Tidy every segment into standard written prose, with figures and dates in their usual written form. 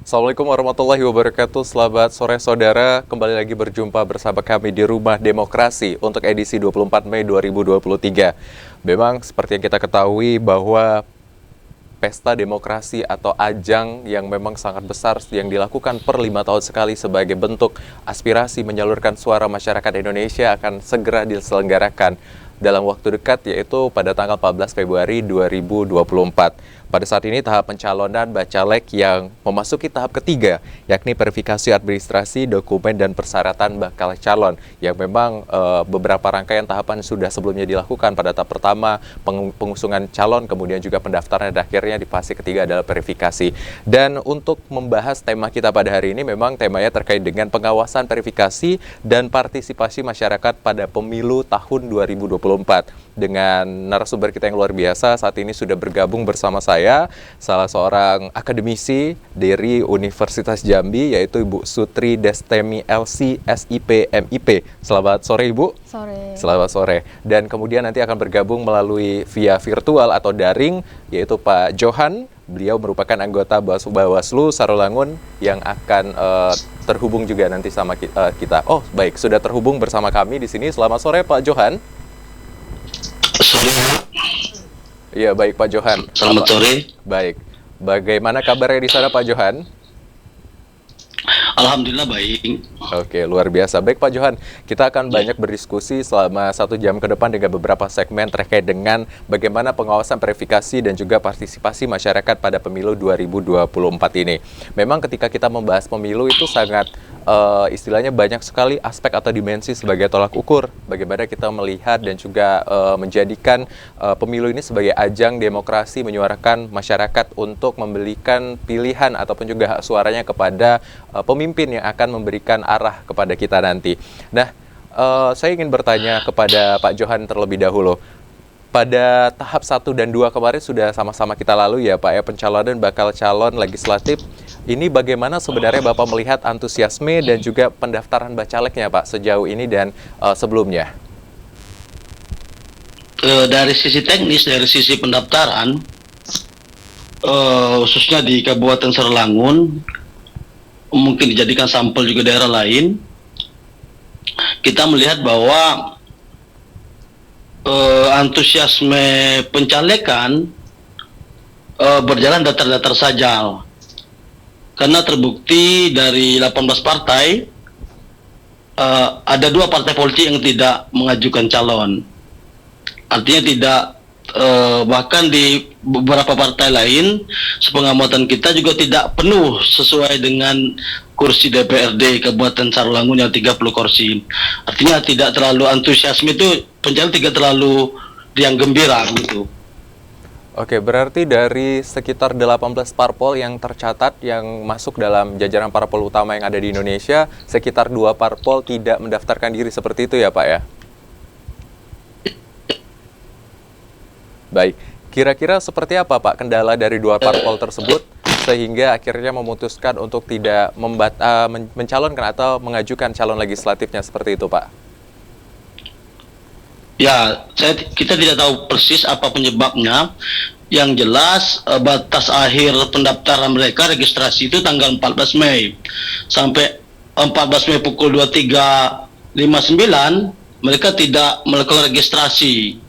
Assalamualaikum warahmatullahi wabarakatuh. Selamat sore saudara. Kembali lagi berjumpa bersama kami di Rumah Demokrasi untuk edisi 24 Mei 2023. Memang seperti yang kita ketahui bahwa pesta demokrasi atau ajang yang memang sangat besar yang dilakukan per 5 tahun sekali sebagai bentuk aspirasi menyalurkan suara masyarakat Indonesia akan segera diselenggarakan dalam waktu dekat, yaitu pada tanggal 14 Februari 2024. Pada saat ini tahap pencalonan bacalek yang memasuki tahap ketiga, yakni verifikasi administrasi, dokumen, dan persyaratan bakal calon, yang memang beberapa rangkaian tahapan sudah sebelumnya dilakukan. Pada tahap pertama, pengusungan calon, kemudian juga pendaftaran, dan akhirnya di fase ketiga adalah verifikasi. Dan untuk membahas tema kita pada hari ini, memang temanya terkait dengan pengawasan, verifikasi, dan partisipasi masyarakat pada pemilu tahun 2024. Dengan narasumber kita yang luar biasa, saat ini sudah bergabung bersama saya, salah seorang akademisi dari Universitas Jambi, yaitu Ibu Sutri Destemi LC, SIP, MIP. Selamat sore Ibu. Sore. Selamat sore. Dan kemudian nanti akan bergabung melalui via virtual atau daring, yaitu Pak Johan. Beliau merupakan anggota Bawaslu Sarolangun yang akan terhubung juga nanti sama kita. Oh, baik, sudah terhubung bersama kami di sini. Selamat sore Pak Johan. Sore. Iya, baik Pak Johan. Selamat sore. Baik. Bagaimana kabarnya di sana Pak Johan? Alhamdulillah baik. Oke, luar biasa. Baik Pak Johan, kita akan banyak berdiskusi selama 1 jam ke depan dengan beberapa segmen terkait dengan bagaimana pengawasan, verifikasi, dan juga partisipasi masyarakat pada pemilu 2024 ini. Memang ketika kita membahas pemilu itu sangat istilahnya banyak sekali aspek atau dimensi sebagai tolak ukur bagaimana kita melihat dan juga menjadikan pemilu ini sebagai ajang demokrasi, menyuarakan masyarakat untuk memberikan pilihan ataupun juga hak suaranya kepada pemimpin yang akan memberikan arah kepada kita nanti. Nah, saya ingin bertanya kepada Pak Johan terlebih dahulu. Pada tahap 1 dan 2 kemarin sudah sama-sama kita lalui ya Pak ya, pencalonan bakal calon legislatif. Ini bagaimana sebenarnya Bapak melihat antusiasme dan juga pendaftaran bacaleknya Pak sejauh ini dan sebelumnya? Dari sisi teknis, dari sisi pendaftaran, khususnya di Kabupaten Sarolangun, mungkin dijadikan sampel juga daerah lain, kita melihat bahwa antusiasme pencalekan berjalan datar-datar saja. Karena terbukti dari 18 partai, ada 2 partai politik yang tidak mengajukan calon. Artinya tidak, bahkan di beberapa partai lain, sepengamatan kita juga tidak penuh sesuai dengan kursi DPRD Kabupaten Sarolangun yang 30 kursi. Artinya tidak terlalu antusiasme itu, pencalon tidak terlalu yang gembira gitu. Oke, berarti dari sekitar 18 parpol yang tercatat yang masuk dalam jajaran parpol utama yang ada di Indonesia, sekitar 2 parpol tidak mendaftarkan diri seperti itu ya Pak ya? Baik, kira-kira seperti apa Pak kendala dari 2 parpol tersebut sehingga akhirnya memutuskan untuk tidak mencalonkan atau mengajukan calon legislatifnya seperti itu Pak? Ya, kita tidak tahu persis apa penyebabnya. Yang jelas batas akhir pendaftaran mereka registrasi itu tanggal 14 Mei. Sampai 14 Mei pukul 23.59 mereka tidak melakukan registrasi.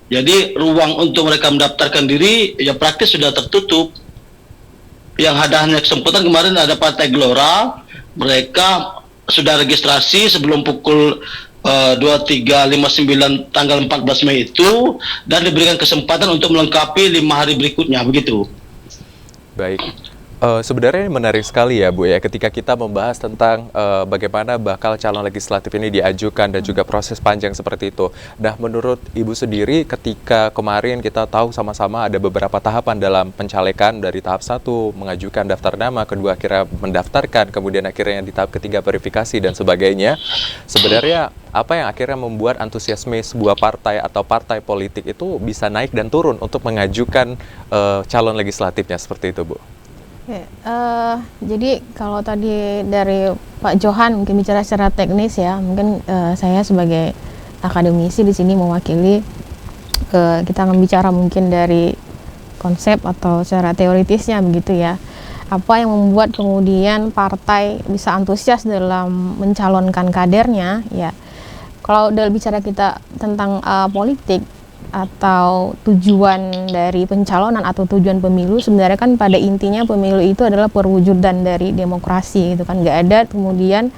Jadi ruang untuk mereka mendaftarkan diri ya praktis sudah tertutup. Yang hanya kesempatan kemarin ada Partai Gelora, mereka sudah registrasi sebelum pukul 23.59 tanggal 14 Mei itu, dan diberikan kesempatan untuk melengkapi 5 hari berikutnya, begitu. Baik. Sebenarnya menarik sekali ya Bu ya ketika kita membahas tentang bagaimana bakal calon legislatif ini diajukan dan juga proses panjang seperti itu. Nah, menurut Ibu sendiri ketika kemarin kita tahu sama-sama ada beberapa tahapan dalam pencalekan, dari tahap 1 mengajukan daftar nama, kedua akhirnya mendaftarkan, kemudian akhirnya di tahap ketiga verifikasi dan sebagainya. Sebenarnya apa yang akhirnya membuat antusiasme sebuah partai atau partai politik itu bisa naik dan turun untuk mengajukan calon legislatifnya seperti itu Bu? Oke, jadi kalau tadi dari Pak Johan mungkin bicara secara teknis ya, mungkin saya sebagai akademisi di sini mewakili, kita akan bicara mungkin dari konsep atau secara teoritisnya begitu ya. Apa yang membuat kemudian partai bisa antusias dalam mencalonkan kadernya? Ya, kalau udah bicara kita tentang politik atau tujuan dari pencalonan atau tujuan pemilu, sebenarnya kan pada intinya pemilu itu adalah perwujudan dari demokrasi gitu kan. Nggak ada kemudian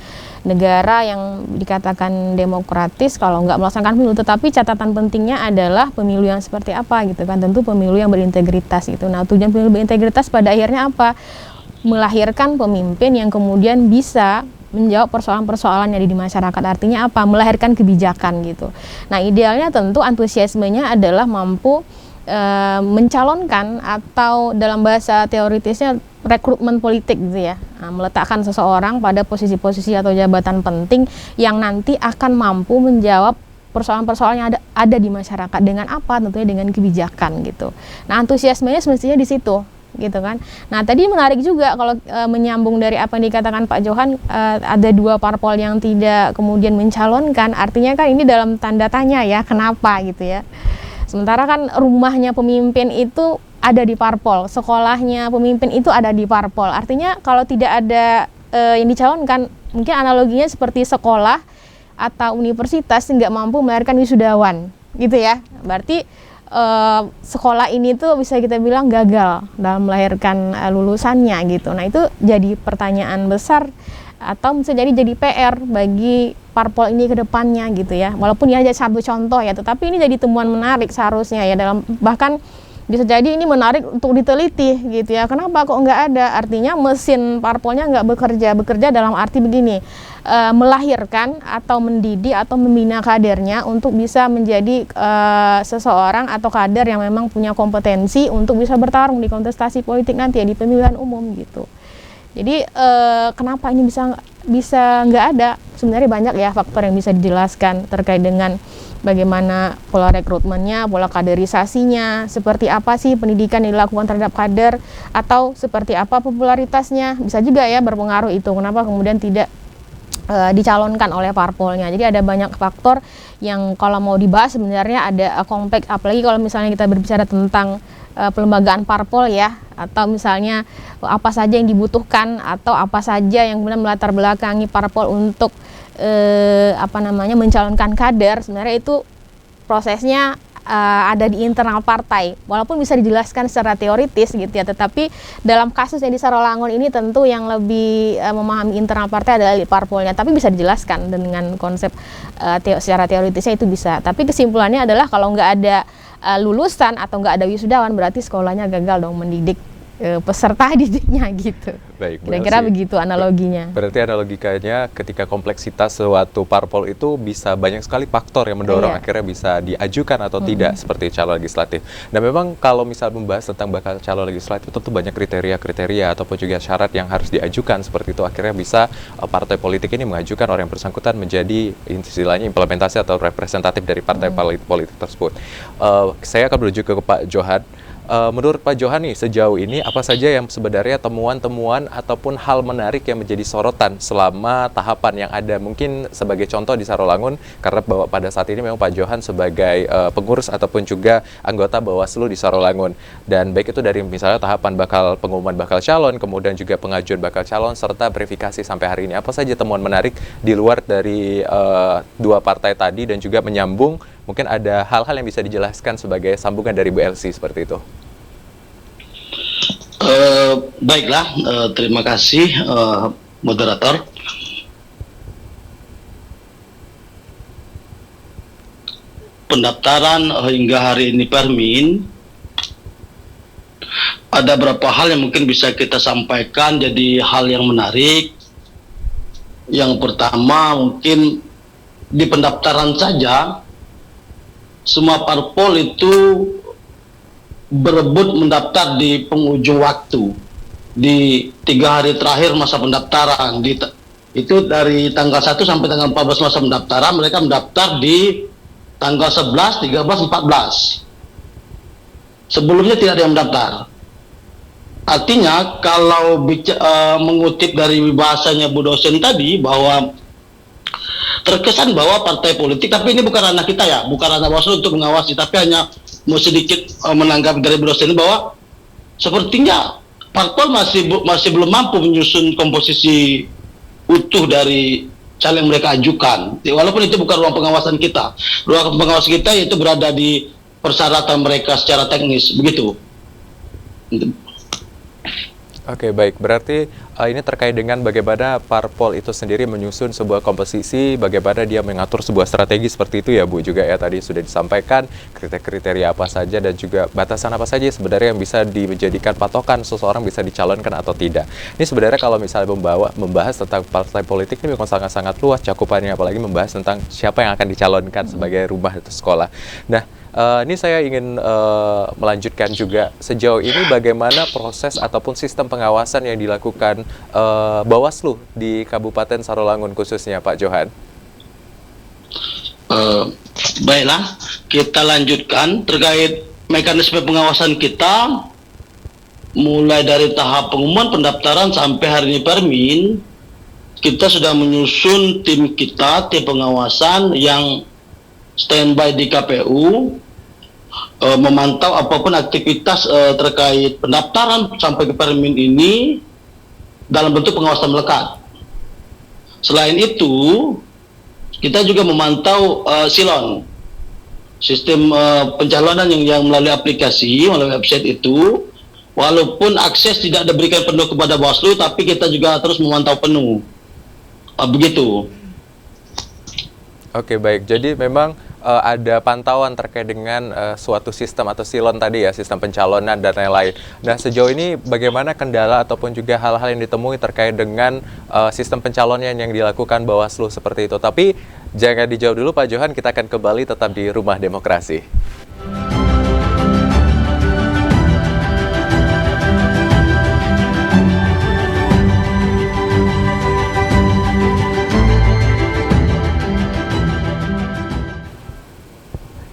negara yang dikatakan demokratis kalau nggak melaksanakan pemilu, tetapi catatan pentingnya adalah pemilu yang seperti apa gitu kan, tentu pemilu yang berintegritas gitu. Nah, tujuan pemilu berintegritas pada akhirnya apa? Melahirkan pemimpin yang kemudian bisa menjawab persoalan-persoalan yang ada di masyarakat. Artinya apa? Melahirkan kebijakan gitu. Nah, idealnya tentu antusiasmenya adalah mampu mencalonkan atau dalam bahasa teoritisnya rekrutmen politik gitu ya, meletakkan seseorang pada posisi-posisi atau jabatan penting yang nanti akan mampu menjawab persoalan-persoalan yang ada di masyarakat. Dengan apa? Tentunya dengan kebijakan gitu. Nah, antusiasmenya semestinya di situ gitu kan. Nah, tadi menarik juga kalau menyambung dari apa yang dikatakan Pak Johan, ada 2 parpol yang tidak kemudian mencalonkan, artinya kan ini dalam tanda tanya ya, kenapa gitu ya. Sementara kan rumahnya pemimpin itu ada di parpol, sekolahnya pemimpin itu ada di parpol. Artinya kalau tidak ada yang dicalonkan, mungkin analoginya seperti sekolah atau universitas nggak mampu melahirkan wisudawan, gitu ya. Berarti sekolah ini tuh bisa kita bilang gagal dalam melahirkan lulusannya gitu. Nah, itu jadi pertanyaan besar atau bisa jadi PR bagi parpol ini ke depannya gitu ya. Walaupun ini aja satu contoh ya, tetapi ini jadi temuan menarik seharusnya ya, dalam bahkan bisa jadi ini menarik untuk diteliti gitu ya. Kenapa kok nggak ada? Artinya mesin parpolnya nggak bekerja dalam arti begini, melahirkan atau mendidik atau membina kadernya untuk bisa menjadi seseorang atau kader yang memang punya kompetensi untuk bisa bertarung di kontestasi politik nanti ya, di pemilihan umum gitu. Jadi kenapa ini bisa nggak ada? Sebenarnya banyak ya faktor yang bisa dijelaskan terkait dengan bagaimana pola rekrutmennya, pola kaderisasinya, seperti apa sih pendidikan yang dilakukan terhadap kader, atau seperti apa popularitasnya. Bisa juga ya berpengaruh itu, kenapa kemudian tidak dicalonkan oleh parpolnya. Jadi ada banyak faktor yang kalau mau dibahas sebenarnya ada kompleks, apalagi kalau misalnya kita berbicara tentang pelembagaan parpol ya, atau misalnya apa saja yang dibutuhkan atau apa saja yang kemudian melatar belakangi parpol untuk mencalonkan kader. Sebenarnya itu prosesnya ada di internal partai, walaupun bisa dijelaskan secara teoritis gitu ya, tetapi dalam kasus yang di Sarolangun ini tentu yang lebih memahami internal partai adalah parpolnya, tapi bisa dijelaskan dengan konsep secara teoritisnya itu bisa. Tapi kesimpulannya adalah kalau nggak ada lulusan atau nggak ada wisudawan, berarti sekolahnya gagal dong mendidik peserta didiknya gitu. Baik, kira-kira begitu analoginya. Berarti analogikannya ketika kompleksitas suatu parpol itu bisa banyak sekali faktor yang mendorong akhirnya bisa diajukan atau tidak seperti calon legislatif. Nah, memang kalau misal membahas tentang bakal calon legislatif tentu banyak kriteria-kriteria ataupun juga syarat yang harus diajukan, seperti itu akhirnya bisa partai politik ini mengajukan orang yang bersangkutan menjadi istilahnya implementasi atau representatif dari partai politik tersebut. Saya akan menuju ke Pak Johan. Menurut Pak Johan nih, sejauh ini apa saja yang sebenarnya temuan-temuan ataupun hal menarik yang menjadi sorotan selama tahapan yang ada? Mungkin sebagai contoh di Sarolangun, karena bahwa pada saat ini memang Pak Johan sebagai pengurus ataupun juga anggota Bawaslu di Sarolangun. Dan baik itu dari misalnya tahapan pengumuman bakal calon, kemudian juga pengajuan bakal calon, serta verifikasi sampai hari ini. Apa saja temuan menarik di luar dari dua partai tadi dan juga menyambung? Mungkin ada hal-hal yang bisa dijelaskan sebagai sambungan dari Bu Elsie seperti itu. Baiklah, terima kasih moderator. Pendaftaran hingga hari ini Permin, ada beberapa hal yang mungkin bisa kita sampaikan jadi hal yang menarik. Yang pertama mungkin di pendaftaran saja, semua parpol itu berebut mendaftar di penghujung waktu, di 3 hari terakhir masa pendaftaran. Itu dari tanggal 1 sampai tanggal 14 masa pendaftaran, mereka mendaftar di tanggal 11, 13, 14. Sebelumnya tidak ada yang mendaftar. Artinya kalau mengutip dari bahasanya Bu dosen tadi, bahwa terkesan bahwa partai politik, tapi ini bukan ranah kita ya, bukan ranah Bawaslu untuk mengawasi, tapi hanya mau sedikit menanggapi dari Bu dosen bahwa sepertinya parpol masih belum mampu menyusun komposisi utuh dari caleg yang mereka ajukan. Walaupun itu bukan ruang pengawasan kita. Ruang pengawasan kita itu berada di persyaratan mereka secara teknis, begitu. Oke, baik. Berarti ini terkait dengan bagaimana parpol itu sendiri menyusun sebuah komposisi, bagaimana dia mengatur sebuah strategi seperti itu ya Bu juga ya, tadi sudah disampaikan kriteria apa saja dan juga batasan apa saja sebenarnya yang bisa dijadikan patokan seseorang bisa dicalonkan atau tidak. Ini sebenarnya kalau misalnya membahas tentang partai politik ini memang sangat-sangat luas cakupannya, apalagi membahas tentang siapa yang akan dicalonkan sebagai rumah atau sekolah. Nah, ini saya ingin melanjutkan juga sejauh ini bagaimana proses ataupun sistem pengawasan yang dilakukan Bawaslu di Kabupaten Sarolangun khususnya Pak Johan. Baiklah, kita lanjutkan terkait mekanisme pengawasan kita mulai dari tahap pengumuman pendaftaran sampai hari ini Permin. Kita sudah menyusun tim kita, tim pengawasan yang standby di KPU, memantau apapun aktivitas terkait pendaftaran sampai ke Permin ini dalam bentuk pengawasan melekat. Selain itu, kita juga memantau silon, sistem pencalonan yang melalui aplikasi, melalui website itu. Walaupun akses tidak diberikan penuh kepada Bawaslu, tapi kita juga terus memantau penuh. Begitu. Oke, baik. Jadi memang ada pantauan terkait dengan suatu sistem atau silon tadi ya, sistem pencalonan dan lain-lain. Nah, sejauh ini bagaimana kendala ataupun juga hal-hal yang ditemui terkait dengan sistem pencalonan yang dilakukan Bawaslu seperti itu. Tapi jangan dijawab dulu Pak Johan, kita akan kembali tetap di Rumah Demokrasi.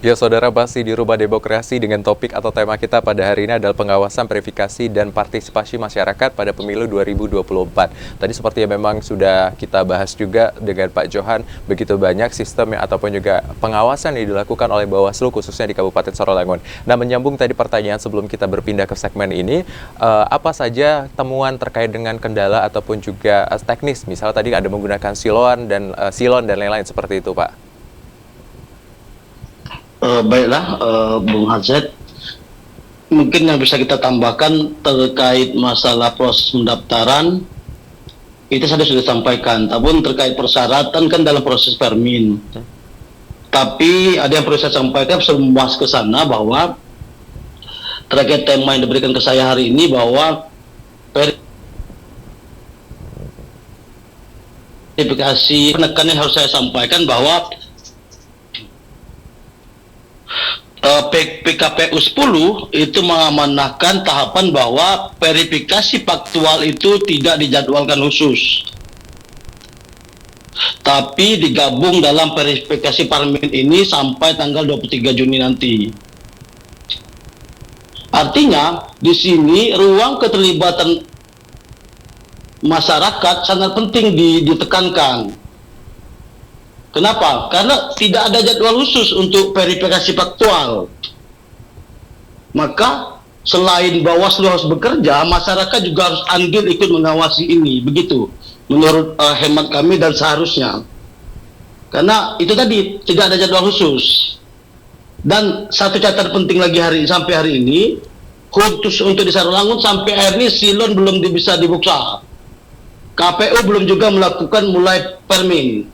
Ya, saudara, masih di Rumah Demokrasi dengan topik atau tema kita pada hari ini adalah pengawasan, verifikasi, dan partisipasi masyarakat pada pemilu 2024. Tadi seperti yang memang sudah kita bahas juga dengan Pak Johan, begitu banyak sistem ataupun juga pengawasan yang dilakukan oleh Bawaslu khususnya di Kabupaten Sarolangun. Nah, menyambung tadi pertanyaan sebelum kita berpindah ke segmen ini, apa saja temuan terkait dengan kendala ataupun juga teknis? Misalnya tadi ada menggunakan silon dan lain-lain seperti itu, Pak. Baiklah, Bung Hazet, mungkin yang bisa kita tambahkan terkait masalah proses pendaftaran, itu saya sudah sampaikan. Tapi terkait persyaratan kan dalam proses Permin. Tapi ada yang perlu saya sampaikan sebelum membahas ke sana bahwa terkait tema yang diberikan ke saya hari ini bahwa verifikasi penekanan yang harus saya sampaikan bahwa PKPU 10 itu mengamanahkan tahapan bahwa verifikasi faktual itu tidak dijadwalkan khusus, tapi digabung dalam verifikasi Permin ini sampai tanggal 23 Juni nanti. Artinya di sini ruang keterlibatan masyarakat sangat penting ditekankan. Kenapa? Karena tidak ada jadwal khusus untuk verifikasi faktual. Maka selain Bawaslu harus bekerja, masyarakat juga harus andil ikut mengawasi ini. Begitu menurut hemat kami dan seharusnya. Karena itu tadi tidak ada jadwal khusus. Dan satu catatan penting lagi sampai hari ini, khusus untuk di Sarolangun sampai hari ini silon belum bisa dibuka. KPU belum juga melakukan mulai Permin.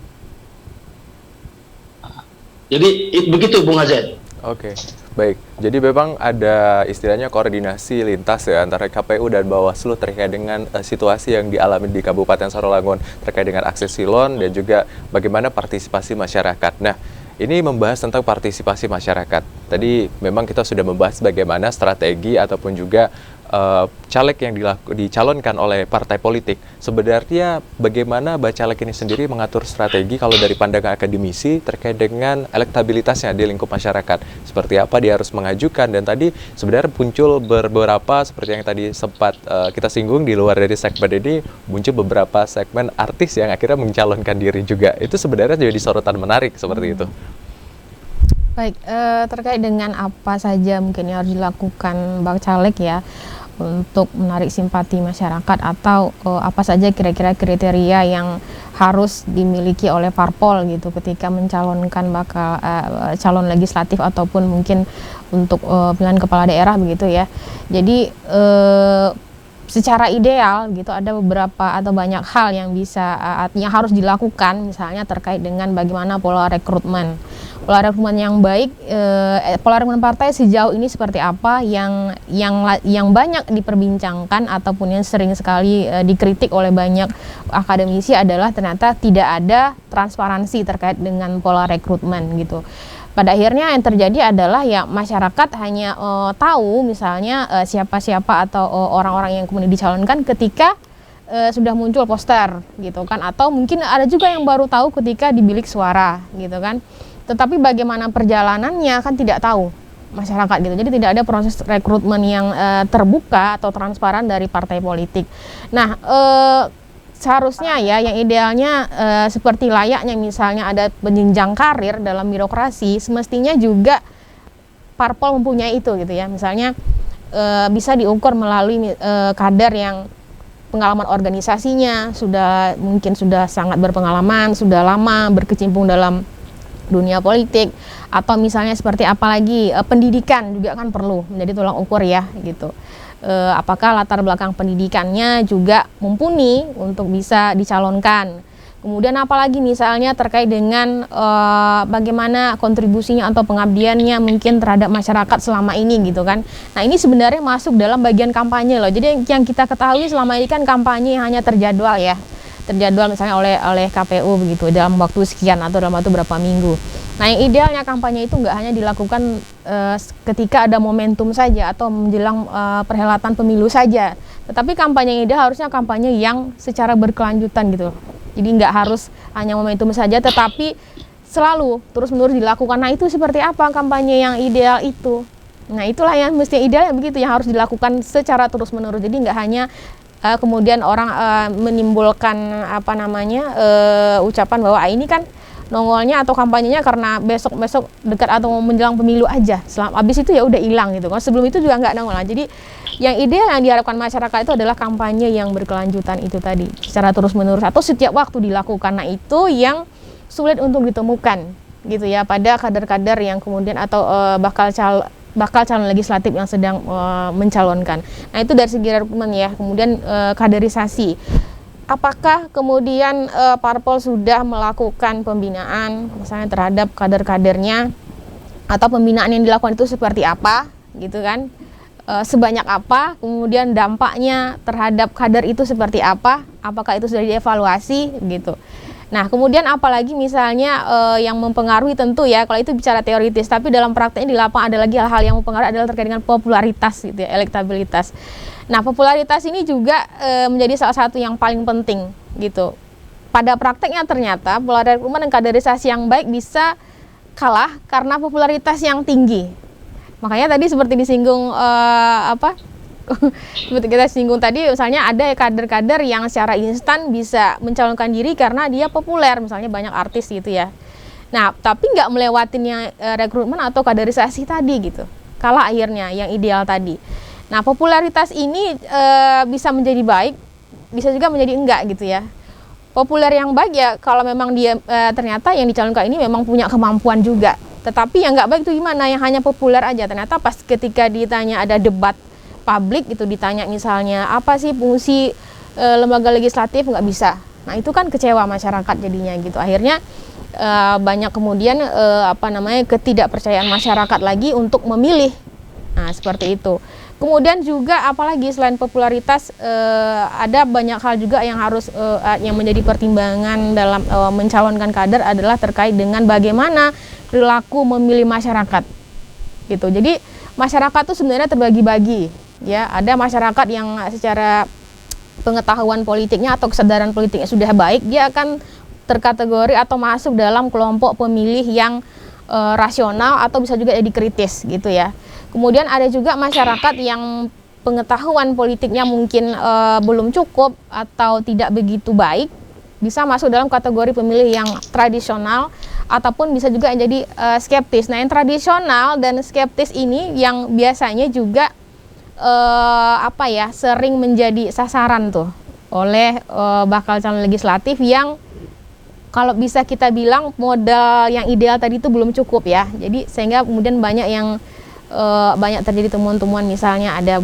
Jadi begitu Bung Hazet. Oke, baik. Jadi memang ada istilahnya koordinasi lintas ya antara KPU dan Bawaslu terkait dengan situasi yang dialami di Kabupaten Sarolangun terkait dengan akses silon dan juga bagaimana partisipasi masyarakat. Nah, ini membahas tentang partisipasi masyarakat. Tadi memang kita sudah membahas bagaimana strategi ataupun juga caleg yang dicalonkan oleh partai politik. Sebenarnya bagaimana Bacalek ini sendiri mengatur strategi kalau dari pandangan akademisi terkait dengan elektabilitasnya di lingkup masyarakat. Seperti apa dia harus mengajukan, dan tadi sebenarnya muncul beberapa seperti yang tadi sempat kita singgung di luar dari segmen ini, muncul beberapa segmen artis yang akhirnya mencalonkan diri juga. Itu sebenarnya jadi sorotan menarik seperti itu. Baik, terkait dengan apa saja mungkin yang harus dilakukan Bacalek ya. untuk menarik simpati masyarakat, atau apa saja kira-kira kriteria yang harus dimiliki oleh parpol gitu ketika mencalonkan bakal calon legislatif ataupun mungkin untuk pemilihan kepala daerah begitu ya. Jadi secara ideal gitu ada beberapa atau banyak hal yang bisa yang harus dilakukan, misalnya terkait dengan bagaimana pola rekrutmen yang baik, pola rekrutmen partai sejauh ini seperti apa, yang banyak diperbincangkan ataupun yang sering sekali dikritik oleh banyak akademisi adalah ternyata tidak ada transparansi terkait dengan pola rekrutmen gitu. Pada akhirnya yang terjadi adalah ya masyarakat hanya tahu misalnya siapa-siapa atau orang-orang yang kemudian dicalonkan ketika sudah muncul poster gitu kan, atau mungkin ada juga yang baru tahu ketika di bilik suara gitu kan. Tetapi bagaimana perjalanannya kan tidak tahu masyarakat gitu. Jadi tidak ada proses rekrutmen yang terbuka atau transparan dari partai politik. Nah, seharusnya ya yang idealnya seperti layaknya misalnya ada penjenjang karir dalam birokrasi, semestinya juga parpol mempunyai itu gitu ya. Misalnya bisa diukur melalui kader yang pengalaman organisasinya mungkin sudah sangat berpengalaman, sudah lama berkecimpung dalam dunia politik, atau misalnya seperti apalagi pendidikan juga kan perlu menjadi tolak ukur ya gitu. Apakah latar belakang pendidikannya juga mumpuni untuk bisa dicalonkan. Kemudian apalagi misalnya terkait dengan bagaimana kontribusinya atau pengabdiannya mungkin terhadap masyarakat selama ini gitu kan. Nah ini sebenarnya masuk dalam bagian kampanye loh. Jadi yang kita ketahui selama ini kan kampanye hanya terjadwal ya. Terjadwal misalnya oleh KPU begitu dalam waktu sekian atau dalam waktu berapa minggu. Nah yang idealnya kampanye itu nggak hanya dilakukan ketika ada momentum saja atau menjelang perhelatan pemilu saja, tetapi kampanye yang ideal harusnya kampanye yang secara berkelanjutan gitu. Jadi nggak harus hanya momentum saja, tetapi selalu terus-menerus dilakukan. Nah itu seperti apa kampanye yang ideal itu? Nah itulah yang mesti idealnya begitu, yang harus dilakukan secara terus-menerus. Jadi nggak hanya kemudian orang menimbulkan ucapan bahwa ini kan nongolnya atau kampanyenya karena besok dekat atau menjelang pemilu aja. Habis itu ya udah hilang gitu kan. Sebelum itu juga nggak nongol. Nah, jadi yang ideal yang diharapkan masyarakat itu adalah kampanye yang berkelanjutan itu tadi, secara terus-menerus atau setiap waktu dilakukan. Nah, itu yang sulit untuk ditemukan gitu ya pada kader-kader yang kemudian atau bakal calon legislatif yang sedang mencalonkan. Nah itu dari segi rekrutmen ya. Kemudian kaderisasi. Apakah kemudian parpol sudah melakukan pembinaan misalnya terhadap kader-kadernya, atau pembinaan yang dilakukan itu seperti apa gitu kan? Sebanyak apa? Kemudian dampaknya terhadap kader itu seperti apa? Apakah itu sudah dievaluasi gitu? Nah, kemudian apalagi misalnya yang mempengaruhi tentu ya, kalau itu bicara teoritis, tapi dalam prakteknya di lapangan ada lagi hal-hal yang mempengaruhi adalah terkait dengan popularitas gitu ya, elektabilitas. Nah, popularitas ini juga menjadi salah satu yang paling penting gitu. Pada prakteknya ternyata pola rekrutmen dan kaderisasi yang baik bisa kalah karena popularitas yang tinggi. Makanya tadi seperti disinggung seperti kita singgung tadi, misalnya ada kader-kader yang secara instan bisa mencalonkan diri karena dia populer, misalnya banyak artis gitu ya. Nah, tapi nggak melewatinnya rekrutmen atau kaderisasi tadi gitu. Kalah akhirnya yang ideal tadi. Nah, popularitas ini bisa menjadi baik, bisa juga menjadi enggak gitu ya. Populer yang baik ya kalau memang dia ternyata yang dicalonkan ini memang punya kemampuan juga. Tetapi yang nggak baik itu gimana? Yang hanya populer aja. Ternyata pas ketika ditanya ada debat publik itu, ditanya misalnya apa sih fungsi lembaga legislatif, nggak bisa. Nah itu kan kecewa masyarakat jadinya gitu. Akhirnya banyak kemudian ketidakpercayaan masyarakat lagi untuk memilih. Nah seperti itu. Kemudian juga apalagi selain popularitas ada banyak hal juga yang harus yang menjadi pertimbangan dalam mencalonkan kader adalah terkait dengan bagaimana perilaku memilih masyarakat gitu. Jadi masyarakat tuh sebenarnya terbagi-bagi. Ya, ada masyarakat yang secara pengetahuan politiknya atau kesadaran politiknya sudah baik, dia akan terkategori atau masuk dalam kelompok pemilih yang rasional atau bisa juga jadi kritis gitu ya. Kemudian ada juga masyarakat yang pengetahuan politiknya mungkin belum cukup atau tidak begitu baik, bisa masuk dalam kategori pemilih yang tradisional ataupun bisa juga jadi skeptis. Nah, yang tradisional dan skeptis ini yang biasanya juga sering menjadi sasaran tuh oleh bakal calon legislatif yang kalau bisa kita bilang modal yang ideal tadi itu belum cukup ya. Jadi sehingga kemudian banyak terjadi temuan-temuan, misalnya ada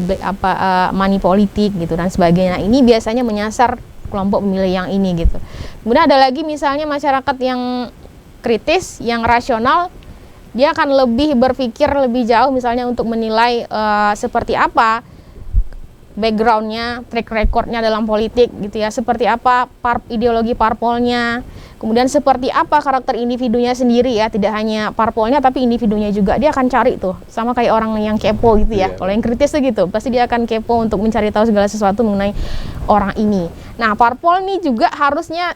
money politik gitu dan sebagainya. Ini biasanya menyasar kelompok pemilih yang ini gitu. Kemudian ada lagi misalnya masyarakat yang kritis, yang rasional, dia akan lebih berpikir lebih jauh misalnya untuk menilai seperti apa backgroundnya, track recordnya dalam politik gitu ya, seperti apa ideologi parpolnya, kemudian seperti apa karakter individunya sendiri ya, tidak hanya parpolnya tapi individunya juga. Dia akan cari tuh, sama kayak orang yang kepo gitu ya. Kalau yang kritis tuh gitu, pasti dia akan kepo untuk mencari tahu segala sesuatu mengenai orang ini. Nah, parpol nih juga harusnya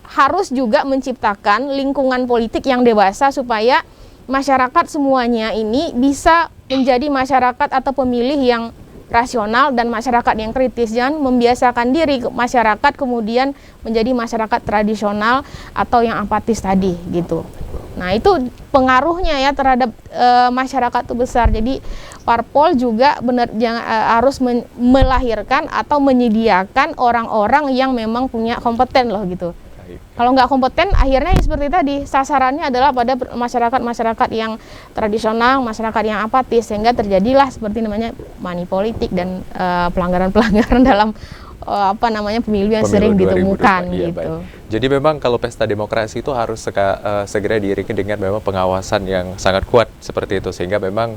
harus juga menciptakan lingkungan politik yang dewasa supaya masyarakat semuanya ini bisa menjadi masyarakat atau pemilih yang rasional dan masyarakat yang kritis. Jangan membiasakan diri masyarakat kemudian menjadi masyarakat tradisional atau yang apatis tadi gitu. Nah, itu pengaruhnya ya terhadap masyarakat itu besar. Jadi parpol juga harus melahirkan atau menyediakan orang-orang yang memang punya kompeten loh gitu. Kalau nggak kompeten, akhirnya seperti tadi, sasarannya adalah pada masyarakat-masyarakat yang tradisional, masyarakat yang apatis, sehingga terjadilah seperti namanya money politik dan pelanggaran-pelanggaran dalam pemilu yang sering ditemukan iya, gitu. Baik. Jadi memang kalau pesta demokrasi itu harus segera diiringi dengan memang pengawasan yang sangat kuat seperti itu, sehingga memang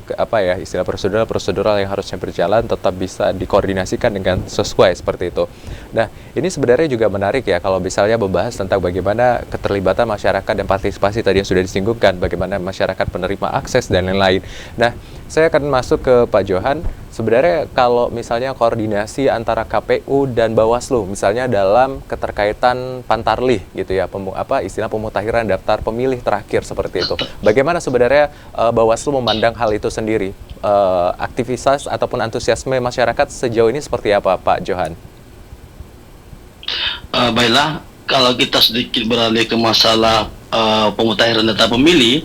istilah prosedural yang harusnya berjalan tetap bisa dikoordinasikan dengan sesuai seperti itu. Nah, ini sebenarnya juga menarik ya kalau misalnya membahas tentang bagaimana keterlibatan masyarakat dan partisipasi tadi yang sudah disinggungkan, bagaimana masyarakat penerima akses dan lain-lain. Nah, saya akan masuk ke Pak Johan. Sebenarnya kalau misalnya koordinasi antara KPU dan Bawaslu, misalnya dalam keterkaitan pantarlih gitu ya, istilah pemutakhiran daftar pemilih terakhir seperti itu. Bagaimana sebenarnya Bawaslu memandang hal itu sendiri? Aktivitas ataupun antusiasme masyarakat sejauh ini seperti apa, Pak Johan? Baiklah, kalau kita sedikit beralih ke masalah pemutakhiran data pemilih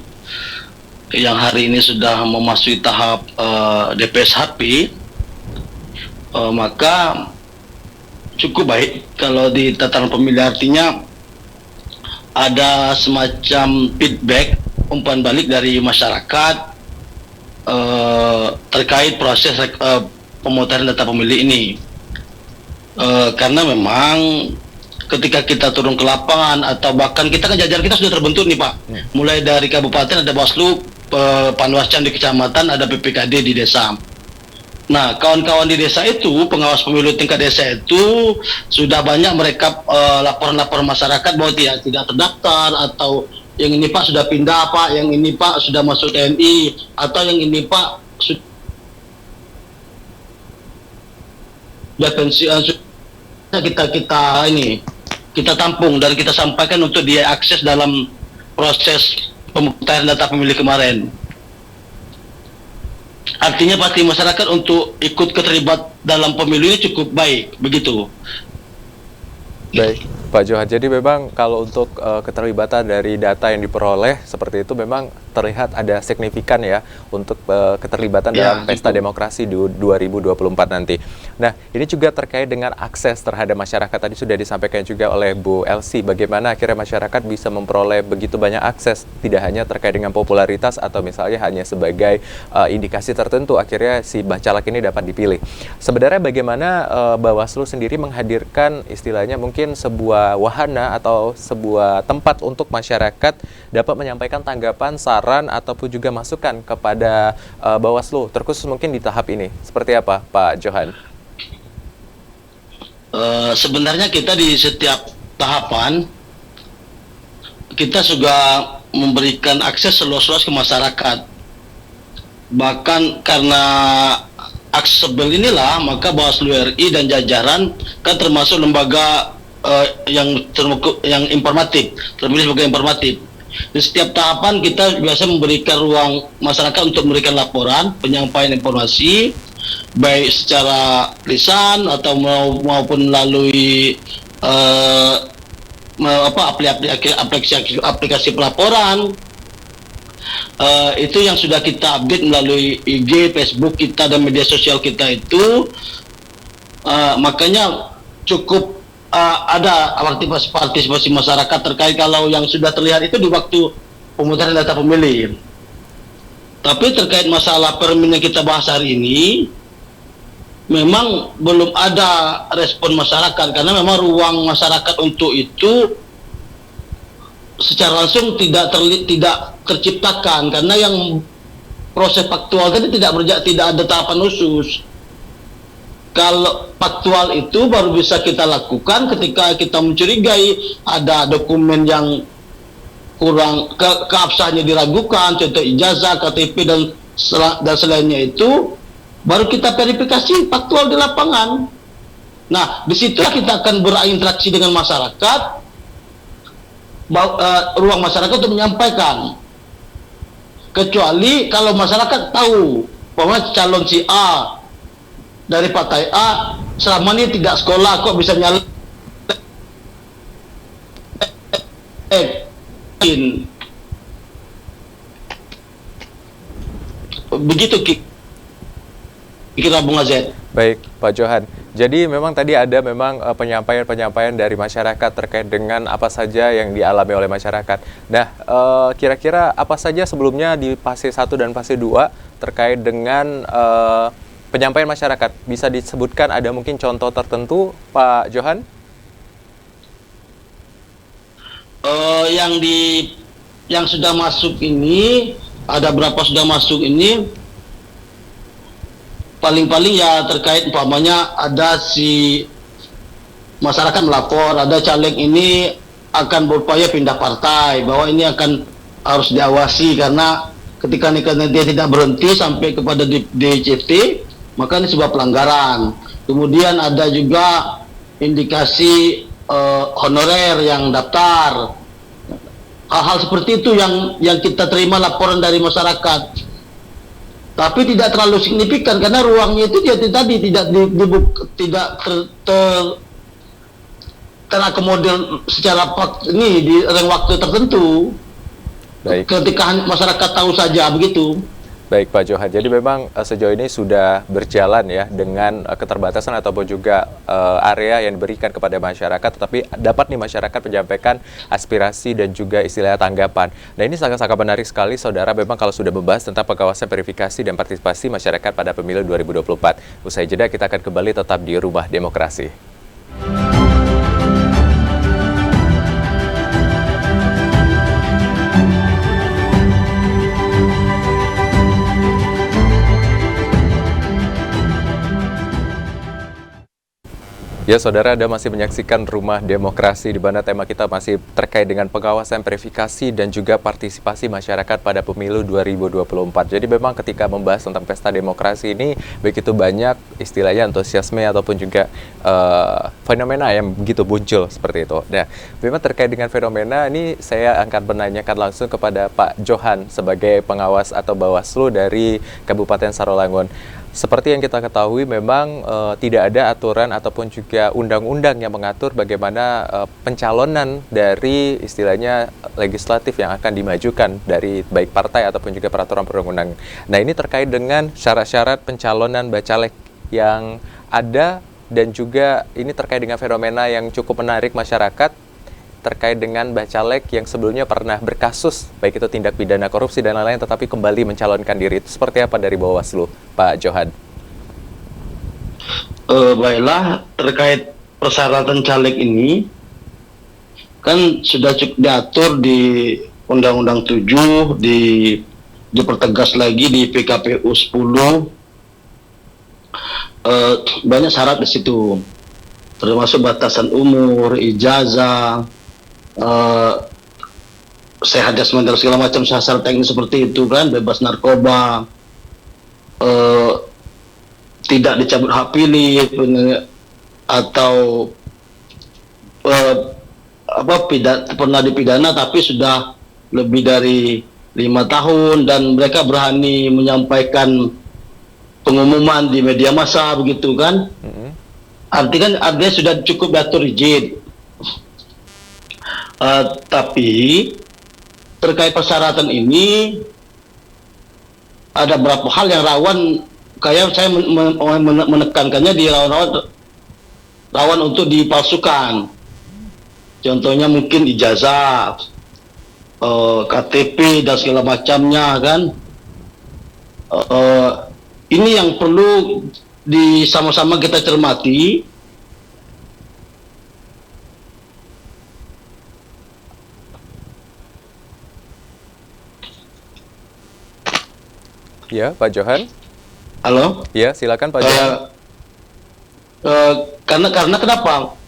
yang hari ini sudah memasuki tahap DPSHP, maka cukup baik kalau di tataran pemilih, artinya ada semacam feedback, umpan balik dari masyarakat terkait proses pemutakhiran data pemilih ini. Karena memang ketika kita turun ke lapangan atau bahkan kita kan jajaran kita sudah terbentuk nih Pak, mulai dari kabupaten ada Bawaslu, Panwascam di kecamatan, ada PPKD di desa. Nah, kawan-kawan di desa itu, pengawas pemilu tingkat desa itu sudah banyak mereka laporan-laporan masyarakat bahwa tidak terdaftar, atau yang ini Pak sudah pindah Pak, yang ini Pak sudah masuk TNI, atau yang ini Pak sudah pensiun. Kita tampung dan kita sampaikan untuk dia akses dalam proses pemutakhiran data pemilih kemarin. Artinya pasti masyarakat untuk ikut terlibat dalam pemilu ini cukup baik, begitu. Baik, Pak Johan. Jadi memang kalau untuk keterlibatan dari data yang diperoleh seperti itu memang terlihat ada signifikan ya untuk keterlibatan dalam pesta demokrasi di 2024 nanti. Nah, ini juga terkait dengan akses terhadap masyarakat. Tadi sudah disampaikan juga oleh Bu Elsie, bagaimana akhirnya masyarakat bisa memperoleh begitu banyak akses, tidak hanya terkait dengan popularitas atau misalnya hanya sebagai indikasi tertentu akhirnya si bacalek ini dapat dipilih. Sebenarnya bagaimana Bawaslu sendiri menghadirkan istilahnya mungkin sebuah wahana atau sebuah tempat untuk masyarakat dapat menyampaikan tanggapan, saran ataupun juga masukan kepada Bawaslu, terkhusus mungkin di tahap ini. Seperti apa, Pak Johan? Sebenarnya kita di setiap tahapan kita juga memberikan akses seluas-luas ke masyarakat. Bahkan karena aksesibel inilah, maka Bawaslu RI dan jajaran kan termasuk lembaga yang informatif, terpilih sebagai informatif. Di setiap tahapan kita biasa memberikan ruang masyarakat untuk memberikan laporan, penyampaian informasi, baik secara lisan atau maupun melalui aplikasi pelaporan. Itu yang sudah kita update melalui IG, Facebook kita dan media sosial kita itu. Makanya cukup ada partisipasi masyarakat terkait kalau yang sudah terlihat itu di waktu pemutaran data pemilih. Tapi terkait masalah permen yang kita bahas hari ini, memang belum ada respon masyarakat karena memang ruang masyarakat untuk itu secara langsung tidak terciptakan karena yang proses faktual tadi tidak ada tahapan khusus. Kalau faktual itu baru bisa kita lakukan ketika kita mencurigai ada dokumen yang kurang keabsahannya diragukan, contoh ijazah, KTP dan selainnya itu, baru kita verifikasi faktual di lapangan. Nah, disitulah kita akan berinteraksi dengan masyarakat, ruang masyarakat untuk menyampaikan. Kecuali kalau masyarakat tahu bahwa calon si A dari partai A selama ini tidak sekolah kok bisa nyalek, begitu kira Bung Azed. Baik, Pak Johan. Jadi memang tadi ada memang penyampaian-penyampaian dari masyarakat terkait dengan apa saja yang dialami oleh masyarakat. Nah, kira-kira apa saja sebelumnya di fase 1 dan fase 2 terkait dengan penyampaian masyarakat? Bisa disebutkan ada mungkin contoh tertentu, Pak Johan? Yang sudah masuk ini, ada berapa sudah masuk ini, paling-paling ya terkait umpamanya ada si masyarakat melapor, ada caleg ini akan berupaya pindah partai, bahwa ini harus diawasi karena ketika dia tidak berhenti sampai kepada DCT, maka ini sebuah pelanggaran. Kemudian ada juga indikasi honorer yang daftar. Hal-hal seperti itu yang kita terima laporan dari masyarakat. Tapi tidak terlalu signifikan karena ruangnya itu tidak terakomodir secara di waktu tertentu. Baik. Ketika masyarakat tahu saja begitu. Baik, Pak Johan. Jadi memang sejauh ini sudah berjalan ya dengan keterbatasan ataupun juga area yang diberikan kepada masyarakat, tetapi dapat nih masyarakat menyampaikan aspirasi dan juga istilahnya tanggapan. Nah, ini sangat-sangat menarik sekali, Saudara, memang kalau sudah membahas tentang pengawasan, verifikasi, dan partisipasi masyarakat pada pemilu 2024. Usai jeda, kita akan kembali tetap di Rumah Demokrasi. Ya, Saudara, Anda masih menyaksikan Rumah Demokrasi, di mana tema kita masih terkait dengan pengawasan, verifikasi, dan juga partisipasi masyarakat pada pemilu 2024. Jadi memang ketika membahas tentang pesta demokrasi ini, begitu banyak istilahnya antusiasme ataupun juga fenomena yang begitu muncul seperti itu. Nah, memang terkait dengan fenomena ini, saya akan menanyakan langsung kepada Pak Johan sebagai pengawas atau Bawaslu dari Kabupaten Sarolangun. Seperti yang kita ketahui, memang tidak ada aturan ataupun juga undang-undang yang mengatur bagaimana pencalonan dari istilahnya legislatif yang akan dimajukan dari baik partai ataupun juga peraturan perundang-undang. Nah, ini terkait dengan syarat-syarat pencalonan bacalek yang ada dan juga ini terkait dengan fenomena yang cukup menarik masyarakat terkait dengan bacalek yang sebelumnya pernah berkasus, baik itu tindak pidana korupsi dan lain-lain, tetapi kembali mencalonkan diri. Itu seperti apa dari Bawaslu, Pak Johan? Baiklah, terkait persyaratan caleg ini, kan sudah cukup diatur di Undang-Undang 7, dipertegas lagi di PKPU 10, banyak syarat di situ, termasuk batasan umur, ijazah, sehat jasmani dan segala macam syarat teknis seperti itu kan, bebas narkoba, tidak dicabut hak pilih atau pernah dipidana tapi sudah lebih dari 5 tahun dan mereka berani menyampaikan pengumuman di media massa begitu kan. Artinya sudah cukup diatur rigid. Tapi terkait persyaratan ini ada beberapa hal yang rawan, kayak saya menekankannya di rawan untuk dipalsukan. Contohnya mungkin ijazah, KTP dan segala macamnya kan. Ini yang perlu sama-sama kita cermati. Ya, Pak Johan. Halo? Ya, silakan Pak Johan. Karena kenapa?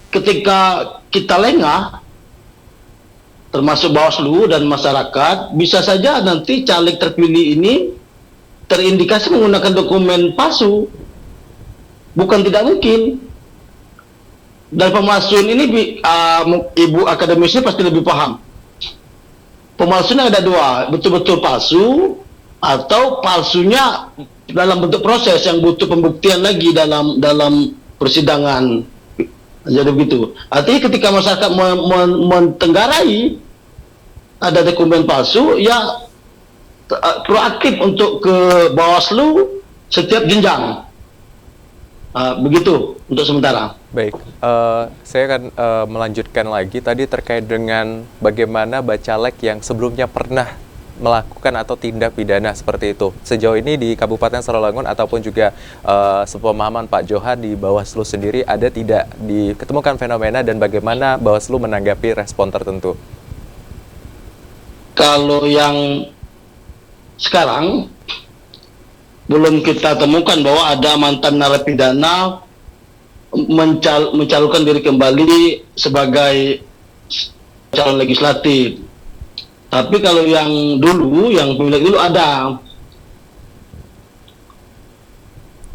Ketika kita lengah, termasuk Bawaslu dan masyarakat, bisa saja nanti caleg terpilih ini terindikasi menggunakan dokumen palsu. Bukan tidak mungkin. Dan pemalsuan ini Ibu akademisnya pasti lebih paham. Pemalsuan ada dua, betul-betul palsu atau palsunya dalam bentuk proses yang butuh pembuktian lagi dalam persidangan. Jadi begitu. Artinya ketika masyarakat mentenggarai ada dokumen palsu, ya proaktif untuk ke Bawaslu setiap jenjang. Begitu untuk sementara. Baik, saya akan melanjutkan lagi tadi terkait dengan bagaimana bacalek yang sebelumnya pernah melakukan atau tindak pidana seperti itu. Sejauh ini di Kabupaten Sarawangun ataupun juga sepemahaman Pak Johan di Bawaslu sendiri ada tidak diketemukan fenomena dan bagaimana Bawaslu menanggapi respon tertentu? Kalau yang sekarang belum kita temukan bahwa ada mantan narapidana mencalonkan diri kembali sebagai calon legislatif. Tapi kalau yang dulu, yang pemilik dulu ada.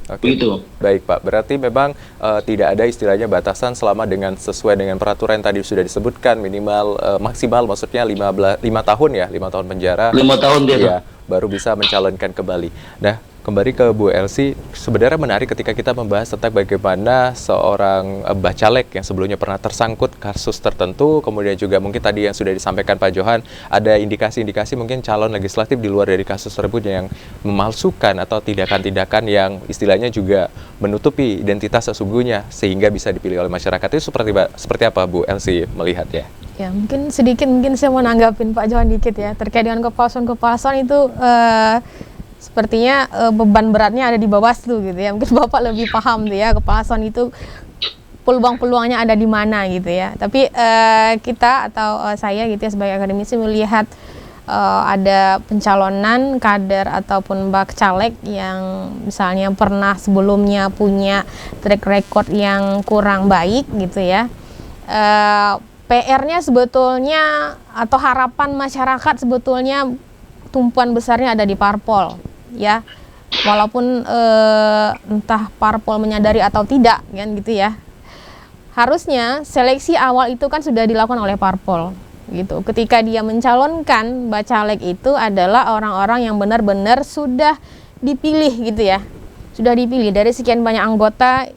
Oke. Begitu. Baik Pak, berarti memang tidak ada istilahnya batasan selama sesuai dengan peraturan yang tadi sudah disebutkan minimal maksimal maksudnya 5 tahun ya, 5 tahun penjara. 5 tahun dia. Ya, baru bisa mencalonkan kembali. Nah, kembali ke Bu Elsie, sebenarnya menarik ketika kita membahas tentang bagaimana seorang bacalek yang sebelumnya pernah tersangkut kasus tertentu, kemudian juga mungkin tadi yang sudah disampaikan Pak Johan, ada indikasi-indikasi mungkin calon legislatif di luar dari kasus tersebut yang memalsukan atau tindakan-tindakan yang istilahnya juga menutupi identitas sesungguhnya sehingga bisa dipilih oleh masyarakat. Itu seperti apa Bu Elsie melihatnya? Ya, mungkin saya mau nanggapin Pak Johan dikit ya, terkait dengan kepalsuan itu sepertinya beban beratnya ada di Bawaslu gitu ya. Mungkin Bapak lebih paham tuh ya, kepalsuan itu peluang-peluangnya ada di mana gitu ya. Tapi kita atau saya gitu ya sebagai akademisi melihat ada pencalonan kader ataupun bacalek yang misalnya pernah sebelumnya punya track record yang kurang baik gitu ya. PR-nya sebetulnya atau harapan masyarakat sebetulnya tumpuan besarnya ada di parpol ya, walaupun entah parpol menyadari atau tidak kan gitu ya. Harusnya seleksi awal itu kan sudah dilakukan oleh parpol gitu. Ketika dia mencalonkan bacalek itu adalah orang-orang yang benar-benar sudah dipilih gitu ya, sudah dipilih dari sekian banyak anggota.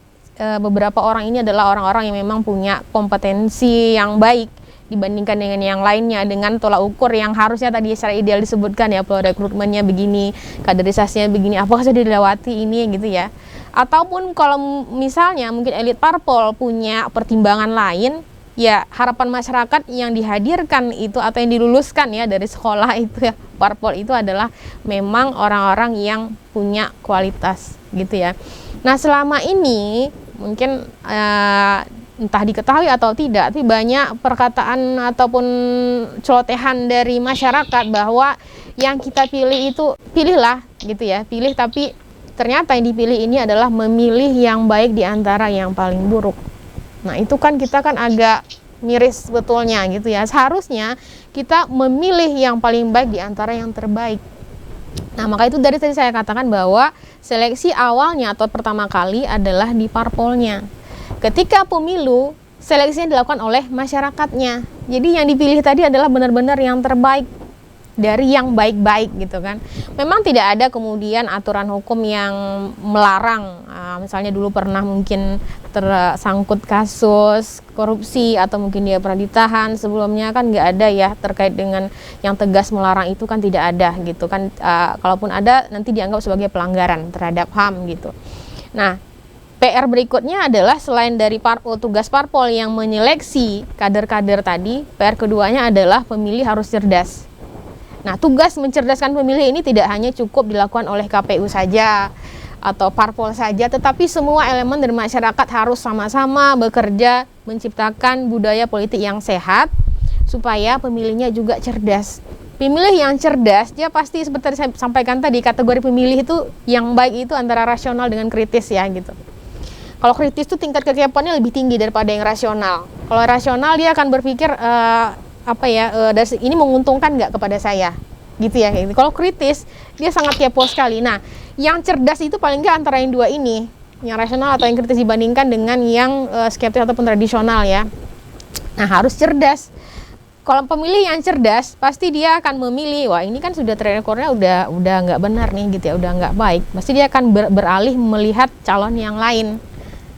Beberapa orang ini adalah orang-orang yang memang punya kompetensi yang baik dibandingkan dengan yang lainnya, dengan tolak ukur yang harusnya tadi secara ideal disebutkan ya, pola rekrutmennya begini, kaderisasinya begini, apakah sudah dilewati ini gitu ya. Ataupun kalau misalnya mungkin elit parpol punya pertimbangan lain, ya harapan masyarakat yang dihadirkan itu atau yang diluluskan ya dari sekolah itu ya, parpol itu adalah memang orang-orang yang punya kualitas gitu ya. Nah, selama ini mungkin entah diketahui atau tidak, tapi banyak perkataan ataupun celotehan dari masyarakat bahwa yang kita pilih itu pilihlah gitu ya, pilih, tapi ternyata yang dipilih ini adalah memilih yang baik di antara yang paling buruk. Nah, itu kan kita kan agak miris sebetulnya gitu ya. Seharusnya kita memilih yang paling baik di antara yang terbaik. Nah, maka itu dari tadi saya katakan bahwa seleksi awalnya atau pertama kali adalah di parpolnya. Ketika pemilu, seleksinya dilakukan oleh masyarakatnya. Jadi yang dipilih tadi adalah benar-benar yang terbaik dari yang baik-baik gitu kan. Memang tidak ada kemudian aturan hukum yang melarang, misalnya dulu pernah mungkin tersangkut kasus korupsi atau mungkin dia pernah ditahan sebelumnya, kan nggak ada ya terkait dengan yang tegas melarang itu, kan tidak ada gitu kan. Kalaupun ada nanti dianggap sebagai pelanggaran terhadap HAM gitu. Nah, PR berikutnya adalah selain dari tugas parpol yang menyeleksi kader-kader tadi, PR keduanya adalah pemilih harus cerdas. Nah, tugas mencerdaskan pemilih ini tidak hanya cukup dilakukan oleh KPU saja atau parpol saja, tetapi semua elemen dari masyarakat harus sama-sama bekerja menciptakan budaya politik yang sehat supaya pemilihnya juga cerdas. Pemilih yang cerdas, dia pasti seperti saya sampaikan tadi, kategori pemilih itu yang baik itu antara rasional dengan kritis ya gitu. Kalau kritis itu tingkat kekepoannya lebih tinggi daripada yang rasional. Kalau rasional dia akan berpikir ini menguntungkan nggak kepada saya gitu ya. Kalau kritis dia sangat kepo sekali. Nah, yang cerdas itu paling nggak antara yang dua ini, yang rasional atau yang kritis dibandingkan dengan yang skeptis ataupun tradisional ya. Nah, harus cerdas. Kalau pemilih yang cerdas pasti dia akan memilih, wah ini kan sudah track recordnya udah nggak benar nih gitu ya, udah nggak baik. Pasti dia akan beralih melihat calon yang lain.